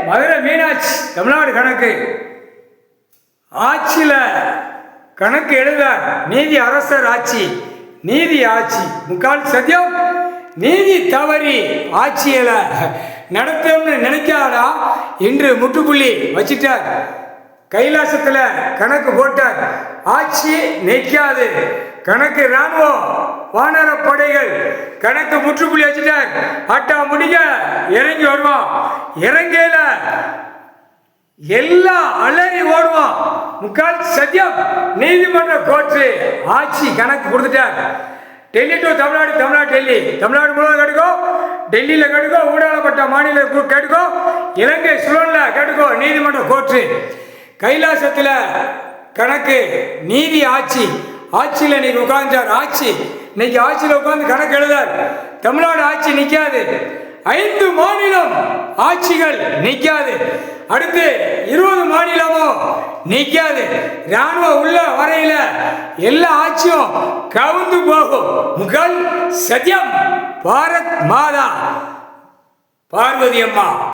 மதுரை மீனாட்சி தமிழ்நாடு கணக்கு ஆட்சியில் கணக்கு எழுத நீதி அரசர் ஆட்சி, நீதி ஆட்சி முக்கால் சத்தியம். நீதி தவறி ஆட்சியில் நடத்தணும்னு நினைக்காதா இன்று முற்றுப்புள்ளி வச்சிட்டார். கைலாசத்தில் கணக்கு போட்டார். ஆட்சி நிற்காது. கணக்கு இராணுவம் வானர படைகள் கணக்கு முற்றுப்புள்ளி வச்சுட்டார். அட்டா முடிக்க இறங்கி வருவான். இறங்கையில எல்லாம் அலறி ஓடுவான். முக்கால் சத்தியம். நீதிமன்ற கோர்ட்டு ஆட்சி கணக்கு கொடுத்துட்டார். டெல்லி டு தமிழ்நாடு, தமிழ்நாடு டெல்லி, தமிழ்நாடு முழுவதும் கேட்டுக்கோ, டெல்லியில் கேட்டுக்கோ, ஊடாளப்பட்ட மாநில கேட்டுக்கோ, இலங்கை சுழலில் கேட்டுக்கோ. நீதிமன்ற கோர்ட்டு கைலாசத்தில் கணக்கு நீதி ஆட்சி. ஆட்சியில் இன்னைக்கு உட்கார்ந்தார். ஆட்சி இன்னைக்கு ஆட்சியில் உட்கார்ந்து கணக்கு எழுதார். தமிழ்நாடு ஆட்சி நிற்காது. 5 மாநிலம் ஆட்சிகள் நிற்காது. அடுத்து 20 மாநிலமும் நிற்காது. இராணுவம் உள்ள வரையில எல்லா ஆட்சியும் கவுந்து போகும். முகல் சத்தியம். பாரத் மாதா பார்வதி அம்மா.